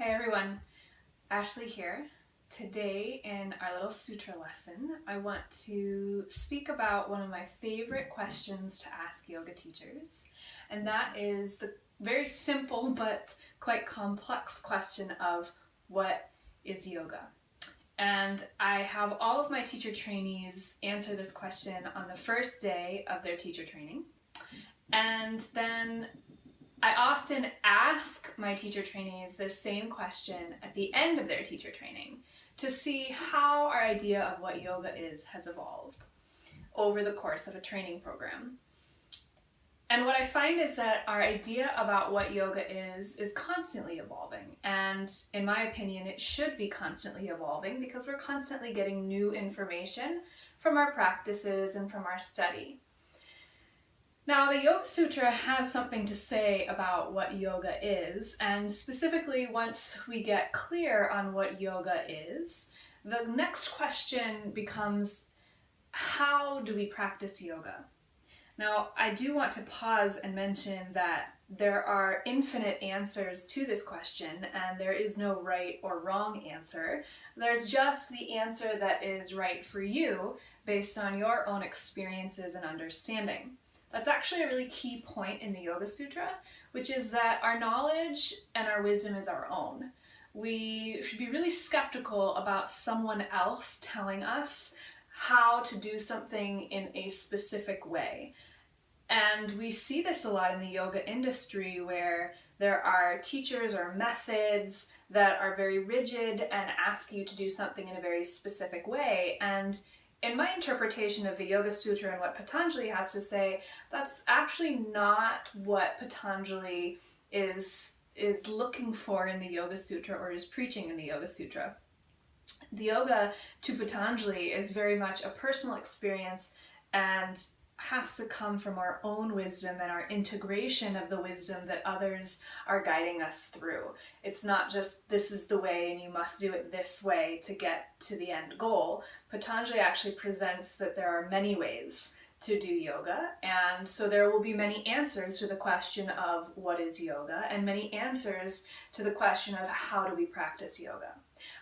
Hi everyone, Ashley here. Today in our little sutra lesson, I want to speak about one of my favorite questions to ask yoga teachers, and that is the very simple but quite complex question of what is yoga? And I have all of my teacher trainees answer this question on the first day of their teacher training, and then I often ask my teacher trainees this same question at the end of their teacher training to see how our idea of what yoga is has evolved over the course of a training program. And what I find is that our idea about what yoga is constantly evolving. And in my opinion, it should be constantly evolving because we're constantly getting new information from our practices and from our study. Now, the Yoga Sutra has something to say about what yoga is, and specifically once we get clear on what yoga is, the next question becomes, how do we practice yoga? Now, I do want to pause and mention that there are infinite answers to this question, and there is no right or wrong answer. There's just the answer that is right for you based on your own experiences and understanding. That's actually a really key point in the Yoga Sutra, which is that our knowledge and our wisdom is our own. We should be really skeptical about someone else telling us how to do something in a specific way. And we see this a lot in the yoga industry where there are teachers or methods that are very rigid and ask you to do something in a very specific way. And in my interpretation of the Yoga Sutra and what Patanjali has to say, that's actually not what Patanjali is looking for in the Yoga Sutra or is preaching in the Yoga Sutra. The yoga to Patanjali is very much a personal experience and has to come from our own wisdom and our integration of the wisdom that others are guiding us through. It's not just this is the way and you must do it this way to get to the end goal. Patanjali actually presents that there are many ways to do yoga, and so there will be many answers to the question of what is yoga and many answers to the question of how do we practice yoga.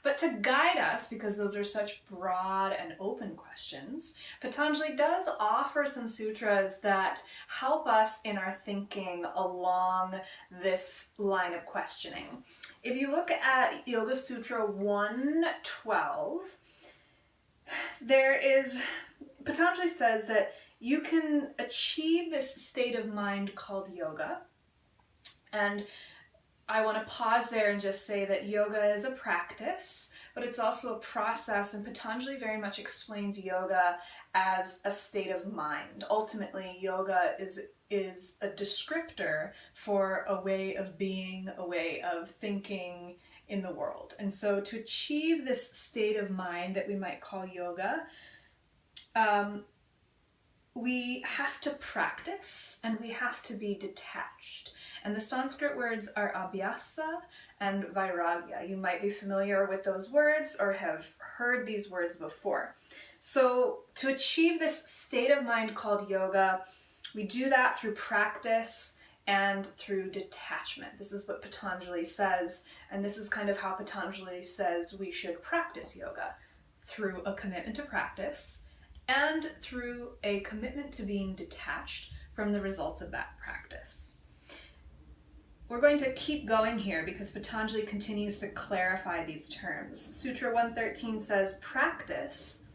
But to guide us, because those are such broad and open questions, Patanjali does offer some sutras that help us in our thinking along this line of questioning. If you look at Yoga Sutra 112, Patanjali says that you can achieve this state of mind called yoga, and I want to pause there and just say that yoga is a practice, but it's also a process, and Patanjali very much explains yoga as a state of mind. Ultimately, yoga is a descriptor for a way of being, a way of thinking in the world. And so to achieve this state of mind that we might call yoga, we have to practice and we have to be detached. And the Sanskrit words are abhyasa and vairagya. You might be familiar with those words or have heard these words before. So to achieve this state of mind called yoga, we do that through practice and through detachment. This is what Patanjali says, and this is kind of how Patanjali says we should practice yoga, through a commitment to practice and through a commitment to being detached from the results of that practice. We're going to keep going here because Patanjali continues to clarify these terms. Sutra 113 says, practice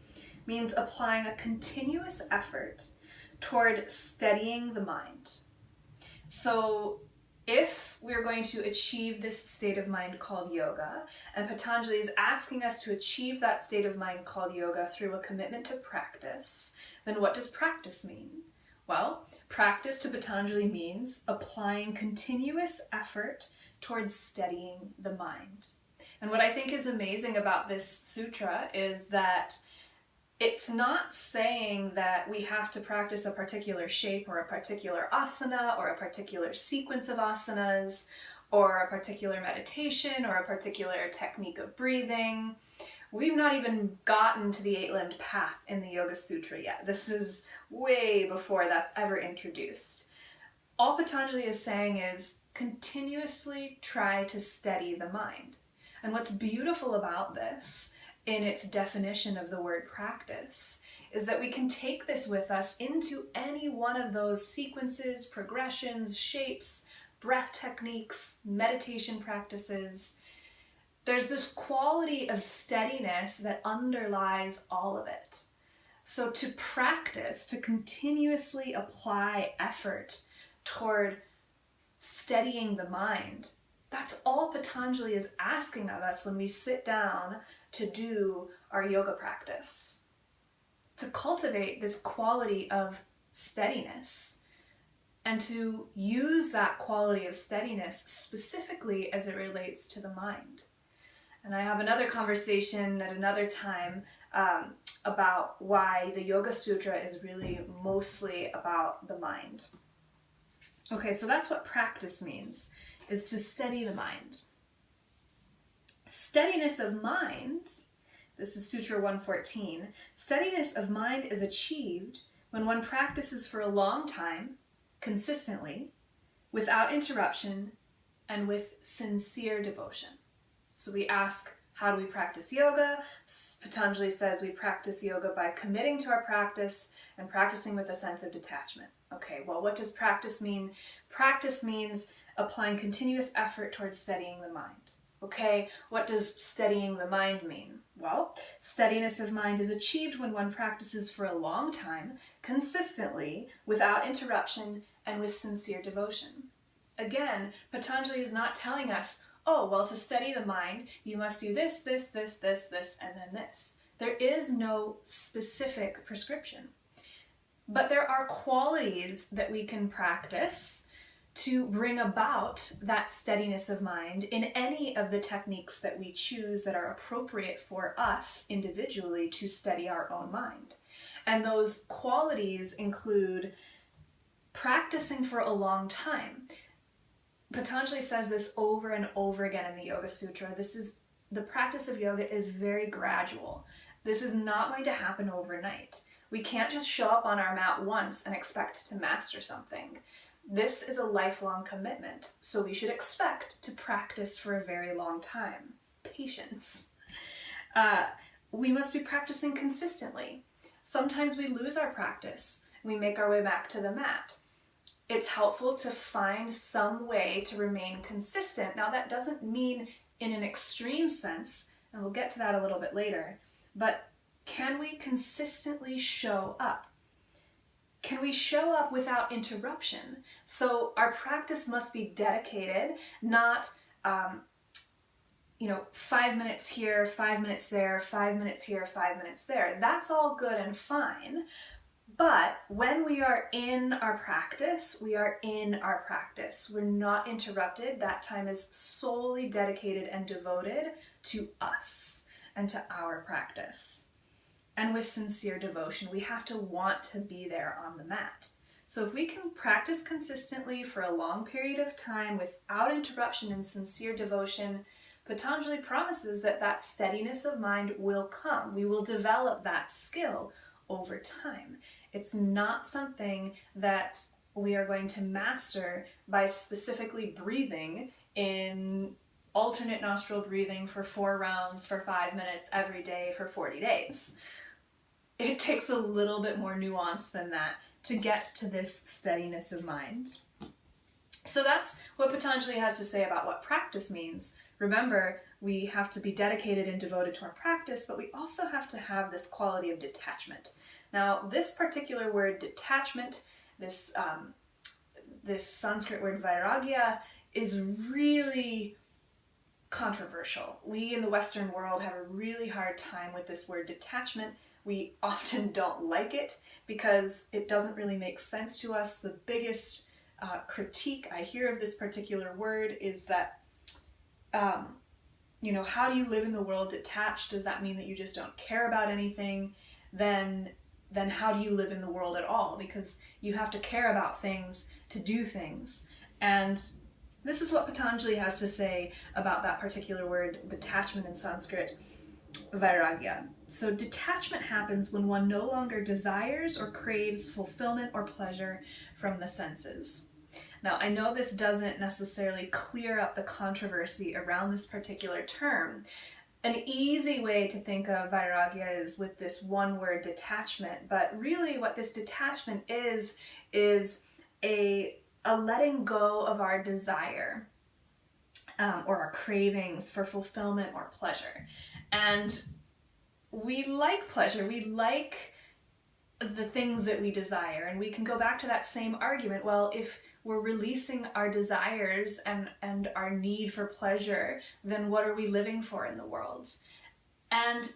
means applying a continuous effort toward steadying the mind. So if we're going to achieve this state of mind called yoga, and Patanjali is asking us to achieve that state of mind called yoga through a commitment to practice, then what does practice mean? Well, practice to Patanjali means applying continuous effort towards steadying the mind. And what I think is amazing about this sutra is that it's not saying that we have to practice a particular shape or a particular asana or a particular sequence of asanas or a particular meditation or a particular technique of breathing. We've not even gotten to the eight-limbed path in the Yoga Sutra yet. This is way before that's ever introduced. All Patanjali is saying is continuously try to steady the mind. And what's beautiful about this, in its definition of the word practice, is that we can take this with us into any one of those sequences, progressions, shapes, breath techniques, meditation practices. There's this quality of steadiness that underlies all of it. So to practice, to continuously apply effort toward steadying the mind, that's all Patanjali is asking of us when we sit down to do our yoga practice. To cultivate this quality of steadiness and to use that quality of steadiness specifically as it relates to the mind. And I have another conversation at another time about why the Yoga Sutra is really mostly about the mind. Okay, so that's what practice means, is to steady the mind. Steadiness of mind, this is Sutra 114, steadiness of mind is achieved when one practices for a long time, consistently, without interruption, and with sincere devotion. So we ask, how do we practice yoga? Patanjali says we practice yoga by committing to our practice and practicing with a sense of detachment. Okay, well, what does practice mean? Practice means applying continuous effort towards steadying the mind. Okay, what does steadying the mind mean? Well, steadiness of mind is achieved when one practices for a long time, consistently, without interruption, and with sincere devotion. Again, Patanjali is not telling us, oh, well, to steady the mind, you must do this, this, this, this, this, and then this. There is no specific prescription. But there are qualities that we can practice to bring about that steadiness of mind in any of the techniques that we choose that are appropriate for us individually to steady our own mind. And those qualities include practicing for a long time. Patanjali says this over and over again in the Yoga Sutra. The practice of yoga is very gradual. This is not going to happen overnight. We can't just show up on our mat once and expect to master something. This is a lifelong commitment, so we should expect to practice for a very long time. Patience. We must be practicing consistently. Sometimes we lose our practice. We make our way back to the mat. It's helpful to find some way to remain consistent. Now, that doesn't mean in an extreme sense, and we'll get to that a little bit later, but can we consistently show up? Can we show up without interruption? So our practice must be dedicated, not 5 minutes here, 5 minutes there, 5 minutes here, 5 minutes there. That's all good and fine. But when we are in our practice, we are in our practice. We're not interrupted. That time is solely dedicated and devoted to us and to our practice. And with sincere devotion, we have to want to be there on the mat. So if we can practice consistently for a long period of time without interruption and sincere devotion, Patanjali promises that that steadiness of mind will come. We will develop that skill over time. It's not something that we are going to master by specifically breathing in alternate nostril breathing for 4 rounds for 5 minutes every day for 40 days. It takes a little bit more nuance than that to get to this steadiness of mind. So that's what Patanjali has to say about what practice means. Remember, we have to be dedicated and devoted to our practice, but we also have to have this quality of detachment. Now, this particular word, detachment, this Sanskrit word vairagya, is really controversial. We in the Western world have a really hard time with this word detachment. We often don't like it because it doesn't really make sense to us. The biggest critique I hear of this particular word is that, how do you live in the world detached? Does that mean that you just don't care about anything? Then how do you live in the world at all? Because you have to care about things to do things. And this is what Patanjali has to say about that particular word, detachment in Sanskrit, vairagya. So detachment happens when one no longer desires or craves fulfillment or pleasure from the senses. Now, I know this doesn't necessarily clear up the controversy around this particular term. An easy way to think of vairagya is with this one word, detachment, but really what this detachment is a letting go of our desire or our cravings for fulfillment or pleasure. And we like pleasure, we like the things that we desire, and we can go back to that same argument. Well, if we're releasing our desires and our need for pleasure, then what are we living for in the world? And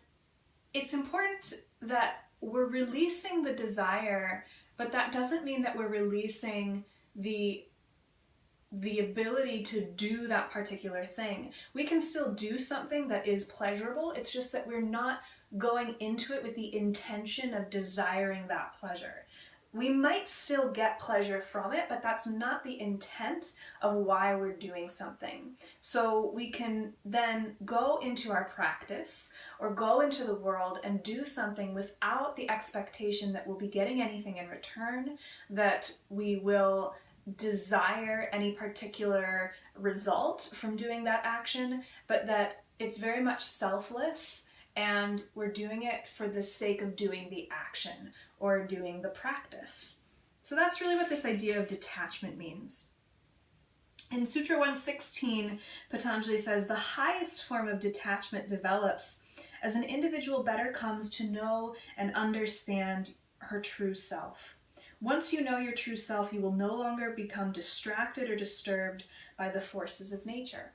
it's important that we're releasing the desire, but that doesn't mean that we're releasing the ability to do that particular thing. We can still do something that is pleasurable. It's just that we're not going into it with the intention of desiring that pleasure. We might still get pleasure from it, but that's not the intent of why we're doing something. So we can then go into our practice or go into the world and do something without the expectation that we'll be getting anything in return, that we will desire any particular result from doing that action, but that it's very much selfless and we're doing it for the sake of doing the action or doing the practice. So that's really what this idea of detachment means. In Sutra 116, Patanjali says, the highest form of detachment develops as an individual better comes to know and understand her true self. Once you know your true self, you will no longer become distracted or disturbed by the forces of nature.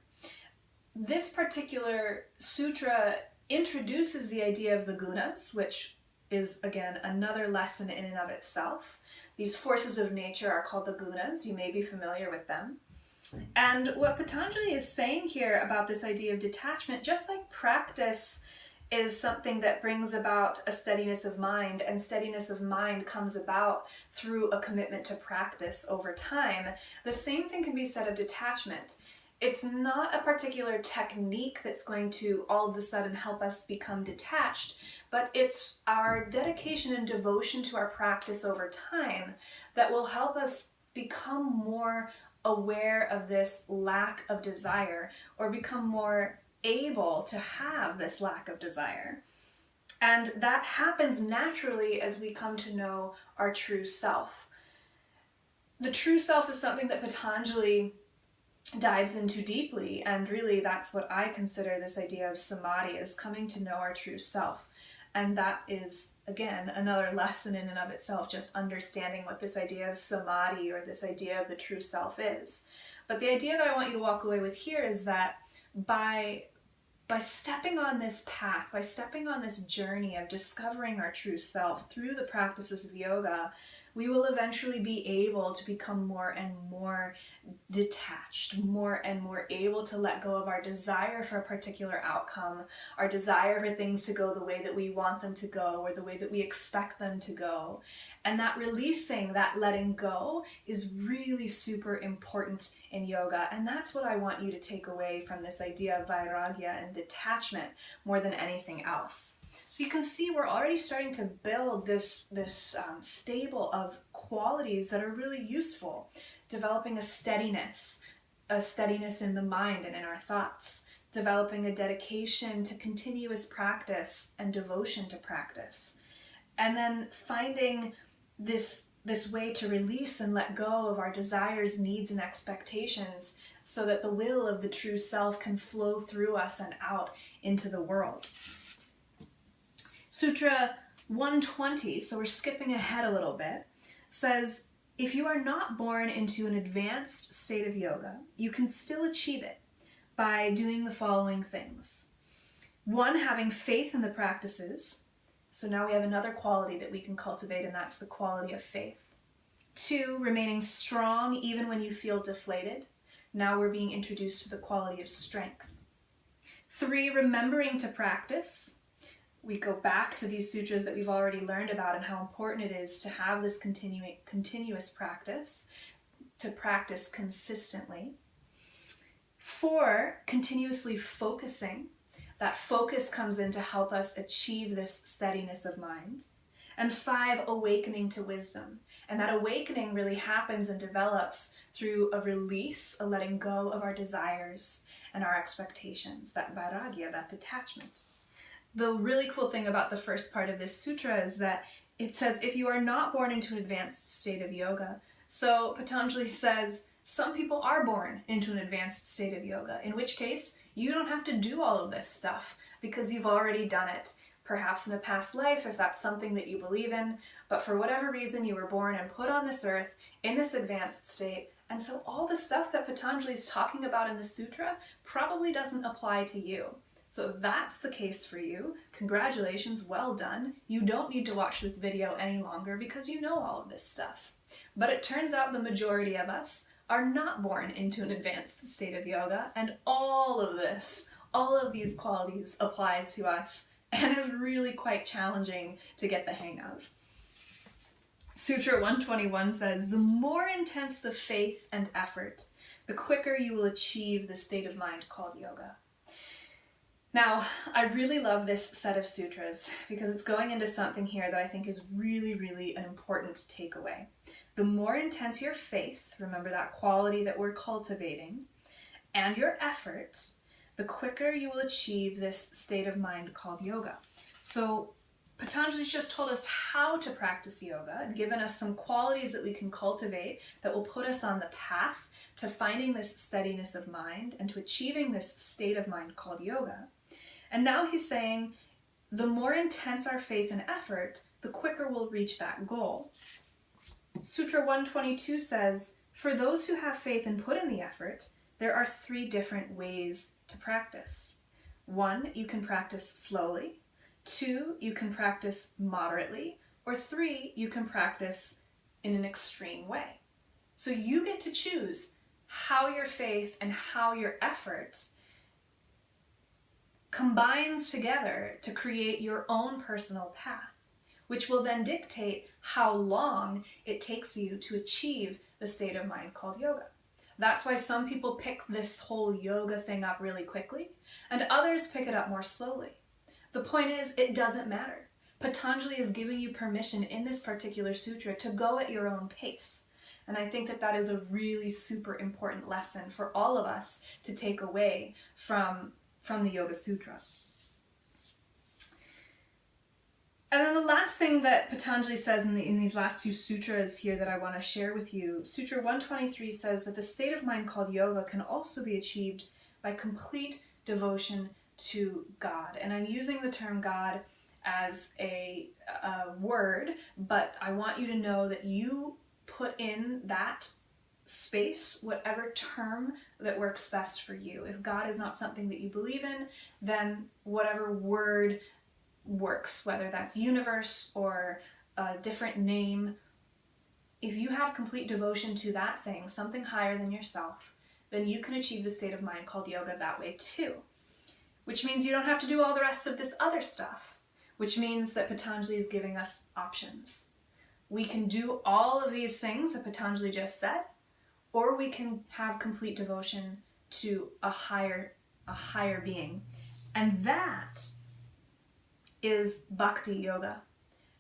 This particular sutra introduces the idea of the gunas, which is, again, another lesson in and of itself. These forces of nature are called the gunas. You may be familiar with them. And what Patanjali is saying here about this idea of detachment, just like practice is something that brings about a steadiness of mind, and steadiness of mind comes about through a commitment to practice over time, the same thing can be said of detachment. It's not a particular technique that's going to all of a sudden help us become detached, but it's our dedication and devotion to our practice over time that will help us become more aware of this lack of desire, or become more able to have this lack of desire. And that happens naturally as we come to know our true self. The true self is something that Patanjali dives into deeply, and really that's what I consider this idea of samadhi, is coming to know our true self. And that is, again, another lesson in and of itself, just understanding what this idea of samadhi or this idea of the true self is. But the idea that I want you to walk away with here is that by stepping on this path, by stepping on this journey of discovering our true self through the practices of yoga, we will eventually be able to become more and more detached, more and more able to let go of our desire for a particular outcome, our desire for things to go the way that we want them to go or the way that we expect them to go. And that releasing, that letting go, is really super important in yoga. And that's what I want you to take away from this idea of vairagya and detachment more than anything else. So you can see we're already starting to build this stable of qualities that are really useful. Developing a steadiness in the mind and in our thoughts. Developing a dedication to continuous practice and devotion to practice. And then finding this way to release and let go of our desires, needs, and expectations so that the will of the true self can flow through us and out into the world. Sutra 120, so we're skipping ahead a little bit, says, if you are not born into an advanced state of yoga, you can still achieve it by doing the following things. 1, having faith in the practices. So now we have another quality that we can cultivate, and that's the quality of faith. 2, remaining strong even when you feel deflated. Now we're being introduced to the quality of strength. 3, remembering to practice. We go back to these sutras that we've already learned about and how important it is to have this continuous practice, to practice consistently. 4, continuously focusing. That focus comes in to help us achieve this steadiness of mind. And 5, awakening to wisdom. And that awakening really happens and develops through a release, a letting go of our desires and our expectations, that vairagya, that detachment. The really cool thing about the first part of this sutra is that it says, if you are not born into an advanced state of yoga. So Patanjali says, some people are born into an advanced state of yoga, in which case you don't have to do all of this stuff because you've already done it. Perhaps in a past life, if that's something that you believe in, but for whatever reason you were born and put on this earth in this advanced state. And so all the stuff that Patanjali is talking about in the sutra probably doesn't apply to you. So if that's the case for you, congratulations, well done. You don't need to watch this video any longer because you know all of this stuff. But it turns out the majority of us are not born into an advanced state of yoga, and all of this, all of these qualities applies to us, and is really quite challenging to get the hang of. Sutra 121 says, the more intense the faith and effort, the quicker you will achieve the state of mind called yoga. Now, I really love this set of sutras because it's going into something here that I think is really, really an important takeaway. The more intense your faith, remember that quality that we're cultivating, and your efforts, the quicker you will achieve this state of mind called yoga. So Patanjali's just told us how to practice yoga and given us some qualities that we can cultivate that will put us on the path to finding this steadiness of mind and to achieving this state of mind called yoga. And now he's saying, the more intense our faith and effort, the quicker we'll reach that goal. Sutra 122 says, for those who have faith and put in the effort, there are 3 different ways to practice. 1, you can practice slowly. 2, you can practice moderately. Or 3, you can practice in an extreme way. So you get to choose how your faith and how your efforts combines together to create your own personal path, which will then dictate how long it takes you to achieve the state of mind called yoga. That's why some people pick this whole yoga thing up really quickly, and others pick it up more slowly. The point is, it doesn't matter. Patanjali is giving you permission in this particular sutra to go at your own pace. And I think that that is a really super important lesson for all of us to take away from the Yoga Sutra. And then the last thing that Patanjali says in these last 2 sutras here that I want to share with you, Sutra 123 says that the state of mind called yoga can also be achieved by complete devotion to God. And I'm using the term God as a word, but I want you to know that you put in that space whatever term that works best for you. If God is not something that you believe in, then whatever word works, whether that's universe or a different name. If you have complete devotion to that thing, something higher than yourself, then you can achieve the state of mind called yoga that way too. Which means you don't have to do all the rest of this other stuff, which means that Patanjali is giving us options. We can do all of these things that Patanjali just said, or we can have complete devotion to a higher being. And that is bhakti yoga.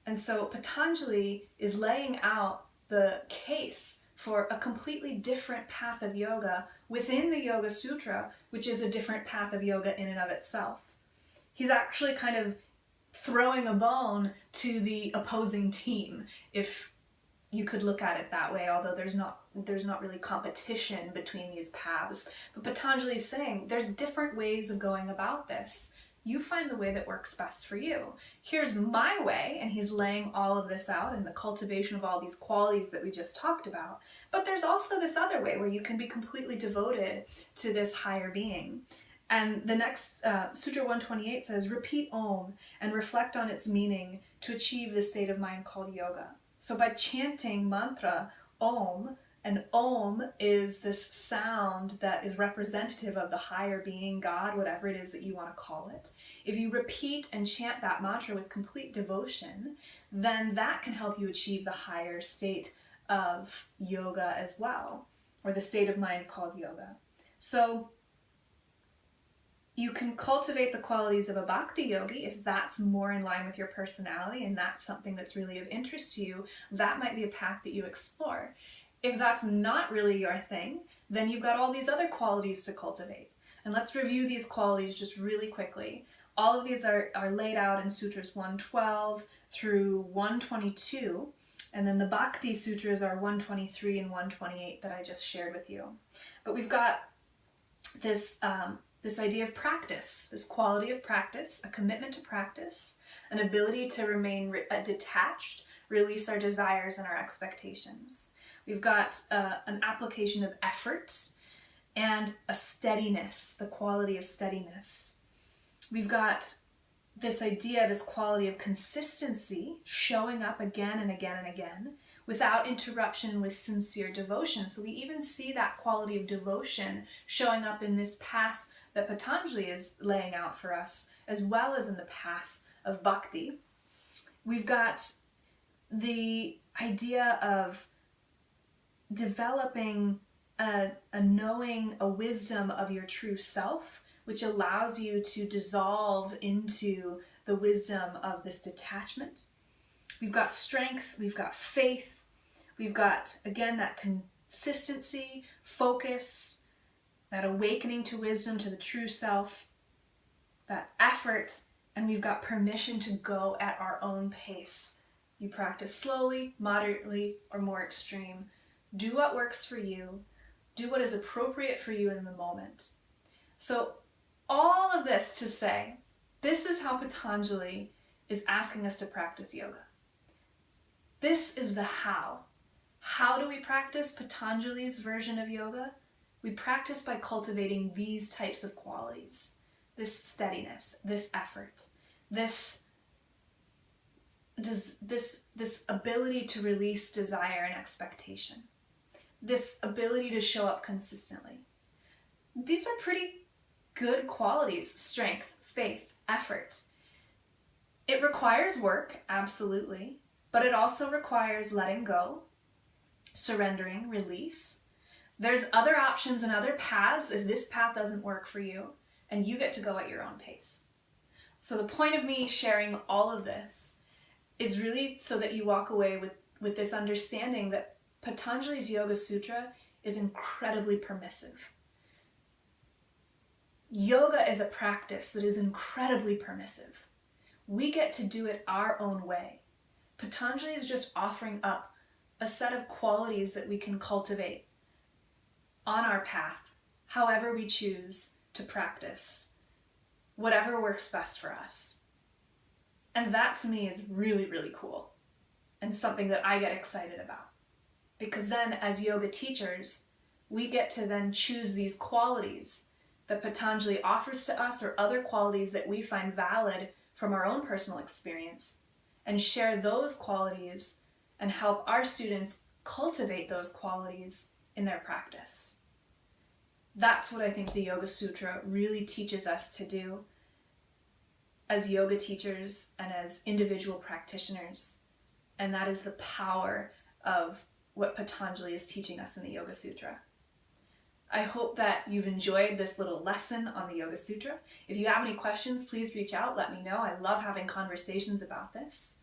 And so Patanjali is laying out the case for a completely different path of yoga within the Yoga Sutra, which is a different path of yoga in and of itself. He's actually kind of throwing a bone to the opposing team, if you could look at it that way, although there's not really competition between these paths. But Patanjali is saying there's different ways of going about this. You find the way that works best for you. Here's my way, and he's laying all of this out in the cultivation of all these qualities that we just talked about. But there's also this other way where you can be completely devoted to this higher being. And the next, Sutra 128 says, repeat Om and reflect on its meaning to achieve the state of mind called yoga. So by chanting mantra Om, and Om is this sound that is representative of the higher being, God, whatever it is that you want to call it. If you repeat and chant that mantra with complete devotion, then that can help you achieve the higher state of yoga as well, or the state of mind called yoga. So You can cultivate the qualities of a bhakti yogi if that's more in line with your personality and that's something that's really of interest to you. That might be a path that you explore. If that's not really your thing, then you've got all these other qualities to cultivate. And let's review these qualities just really quickly. All of these are laid out in Sutras 112 through 122. And then the Bhakti Sutras are 123 and 128 that I just shared with you. But we've got this idea of practice, this quality of practice, a commitment to practice, an ability to remain detached, release our desires and our expectations. We've got an application of effort and a steadiness, the quality of steadiness. We've got this idea, this quality of consistency, showing up again and again and again without interruption, with sincere devotion. So we even see that quality of devotion showing up in this path that Patanjali is laying out for us, as well as in the path of bhakti. We've got the idea of developing a knowing, a wisdom of your true self, which allows you to dissolve into the wisdom of this detachment. We've got strength, we've got faith, we've got, again, that consistency, focus, that awakening to wisdom, to the true self, that effort, and we've got permission to go at our own pace. You practice slowly, moderately, or more extreme. Do what works for you. Do what is appropriate for you in the moment. So all of this to say, this is how Patanjali is asking us to practice yoga. This is the how. How do we practice Patanjali's version of yoga? We practice by cultivating these types of qualities. This steadiness, this effort, this ability to release desire and expectation, this ability to show up consistently. These are pretty good qualities: strength, faith, effort. It requires work, absolutely, but it also requires letting go, surrendering, release. There's other options and other paths if this path doesn't work for you, and you get to go at your own pace. So the point of me sharing all of this is really so that you walk away with this understanding that Patanjali's Yoga Sutra is incredibly permissive. Yoga is a practice that is incredibly permissive. We get to do it our own way. Patanjali is just offering up a set of qualities that we can cultivate on our path, however we choose to practice, whatever works best for us. And that to me is really, really cool, and something that I get excited about. Because then as yoga teachers, we get to then choose these qualities that Patanjali offers to us, or other qualities that we find valid from our own personal experience, and share those qualities and help our students cultivate those qualities in their practice. That's what I think the Yoga Sutra really teaches us to do as yoga teachers and as individual practitioners. And that is the power of what Patanjali is teaching us in the Yoga Sutra. I hope that you've enjoyed this little lesson on the Yoga Sutra. If you have any questions, please reach out, let me know. I love having conversations about this.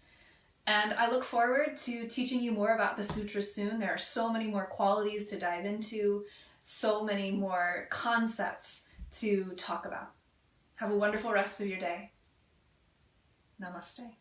And I look forward to teaching you more about the sutra soon. There are so many more qualities to dive into, so many more concepts to talk about. Have a wonderful rest of your day. Namaste.